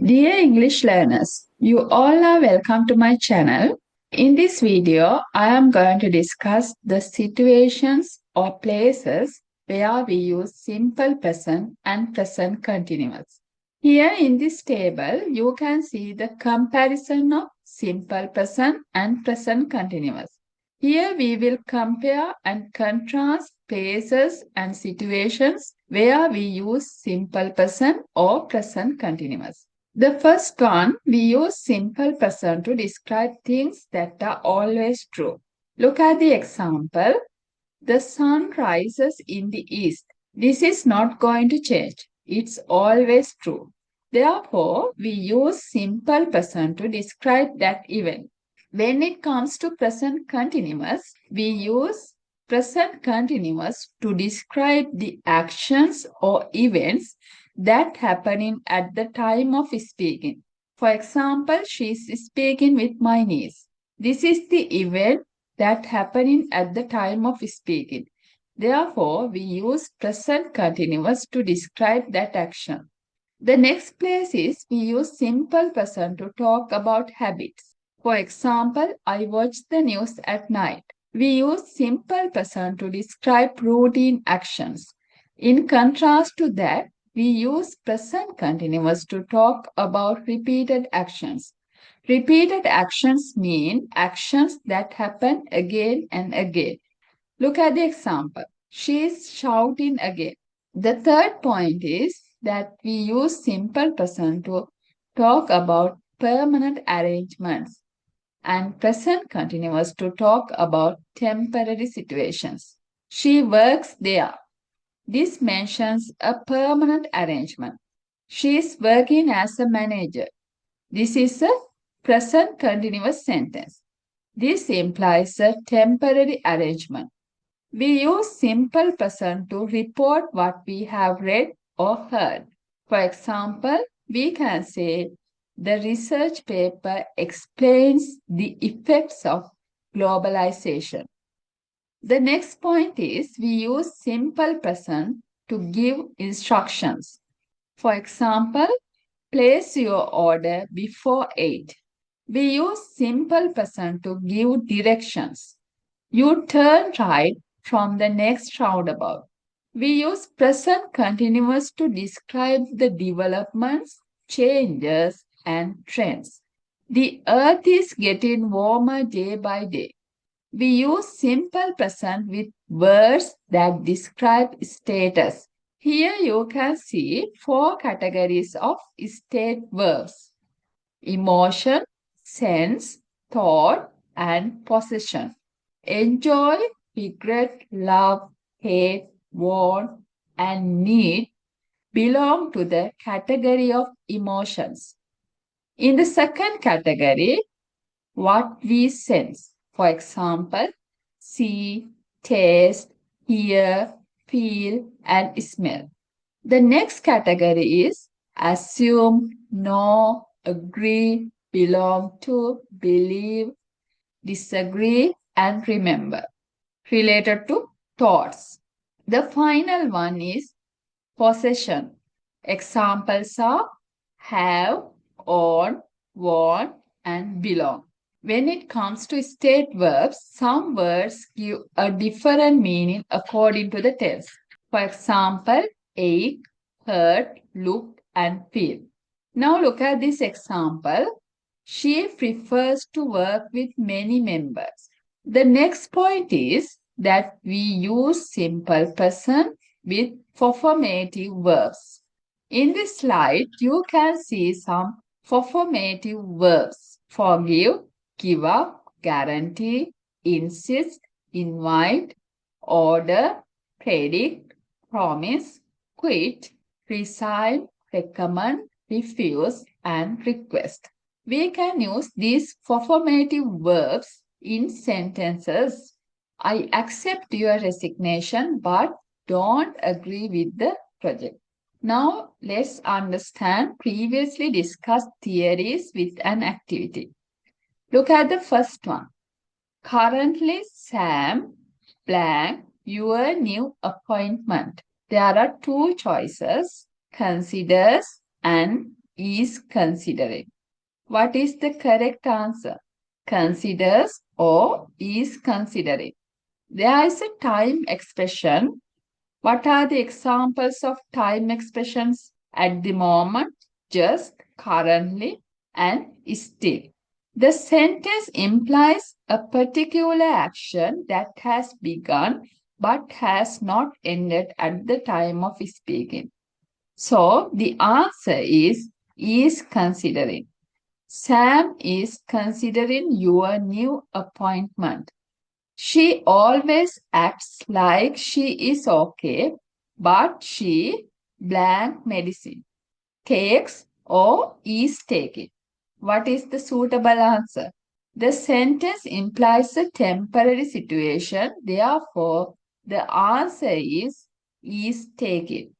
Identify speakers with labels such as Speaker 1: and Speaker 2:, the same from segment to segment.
Speaker 1: Dear English learners, you all are welcome to my channel. In this video, I am going to discuss the situations or places where we use simple present and present continuous. Here in this table, you can see the comparison of simple present and present continuous. Here we will compare and contrast places and situations where we use simple present or present continuous. The first one, we use simple present to describe things that are always true. Look at the example. The sun rises in the east. This is not going to change. It's always true. Therefore, we use simple present to describe that event. When it comes to present continuous, we use present continuous to describe the actions or events that happening at the time of speaking. For example, she is speaking with my niece. This is the event that happening at the time of speaking. Therefore, we use present continuous to describe that action. The next place is we use simple present to talk about habits. For example, I watch the news at night. We use simple present to describe routine actions. In contrast to that, we use present continuous to talk about repeated actions. Repeated actions mean actions that happen again and again. Look at the example. She is shouting again. The third point is that we use simple present to talk about permanent arrangements and present continuous to talk about temporary situations. She works there. This mentions a permanent arrangement. She is working as a manager. This is a present continuous sentence. This implies a temporary arrangement. We use simple present to report what we have read or heard. For example, we can say the research paper explains the effects of globalization. The next point is we use simple present to give instructions. For example, place your order before 8. We use simple present to give directions. You turn right from the next roundabout. We use present continuous to describe the developments, changes, and trends. The earth is getting warmer day by day. We use simple present with words that describe status. Here you can see four categories of state verbs: emotion, sense, thought, and possession. Enjoy, regret, love, hate, want, and need belong to the category of emotions. In the second category, what we sense, for example, see, taste, hear, feel, and smell. The next category is assume, know, agree, belong to, believe, disagree, and remember, related to thoughts. The final one is possession. Examples are have, own, want, and belong. When it comes to state verbs, some words give a different meaning according to the tense. For example, ache, hurt, look, and feel. Now look at this example. She prefers to work with many members. The next point is that we use simple present with performative verbs. In this slide, you can see some performative verbs: forgive, give up, guarantee, insist, invite, order, predict, promise, quit, resign, recommend, refuse, and request. We can use these performative verbs in sentences. I accept your resignation but don't agree with the project. Now let's understand previously discussed theories with an activity. Look at the first one. Currently, Sam blank your new appointment. There are two choices: considers and is considering. What is the correct answer? Considers or is considering. There is a time expression. What are the examples of time expressions? At the moment, just, currently, and still. The sentence implies a particular action that has begun but has not ended at the time of speaking. So the answer is considering. Sam is considering your new appointment. She always acts like she is okay, but she blank medicine takes or is taking. What is the suitable answer? The sentence implies a temporary situation, therefore, the answer is taking.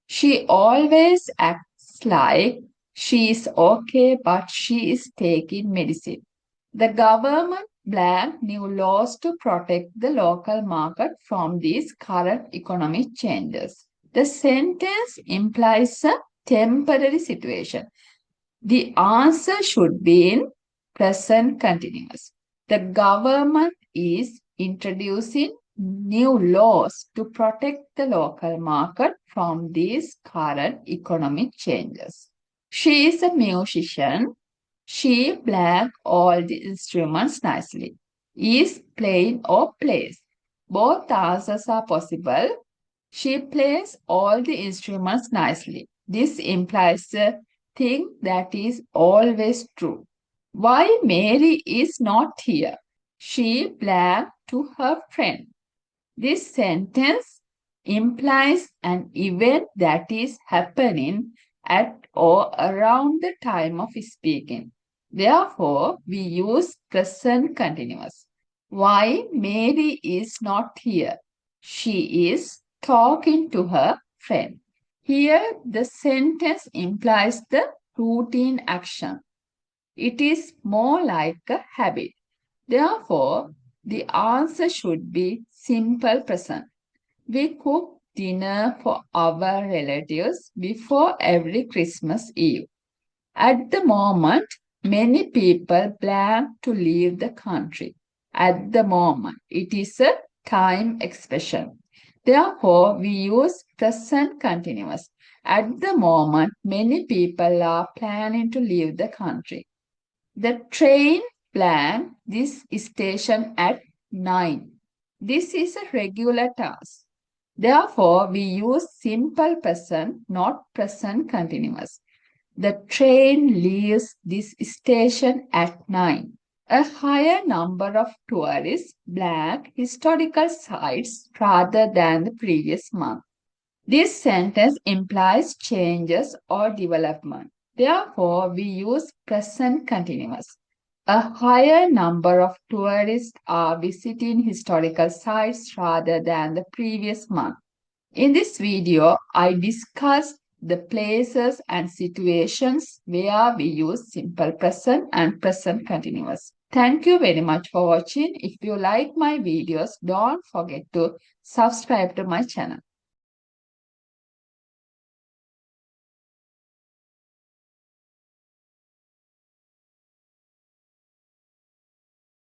Speaker 1: She always acts like she is okay, but she is taking medicine. The government blank new laws to protect the local market from these current economic changes. The sentence implies a temporary situation. The answer should be in present continuous. The government is introducing new laws to protect the local market from these current economic changes. She is a musician. She plays all the instruments nicely. Is playing or plays. Both answers are possible. She plays all the instruments nicely. This implies a thing that is always true. Why Mary is not here? She belonged to her friend. This sentence implies an event that is happening at or around the time of speaking. Therefore, we use present continuous. Why Mary is not here? She is talking to her friend. Here, the sentence implies the routine action. It is more like a habit. Therefore, the answer should be simple present. We cook dinner for our relatives before every Christmas Eve. At the moment, many people plan to leave the country. At the moment, it is a time expression. Therefore, we use present continuous. At the moment, many people are planning to leave the country. The train planned this station at 9. This is a regular task. Therefore, we use simple present, not present continuous. The train leaves this station at 9. A higher number of tourists blank historical sites rather than the previous month. This sentence implies changes or development. Therefore, we use present continuous. A higher number of tourists are visiting historical sites rather than the previous month. In this video, I discussed the places and situations where we use simple present and present continuous. Thank you very much for watching. If you like my videos, don't forget to subscribe to my channel.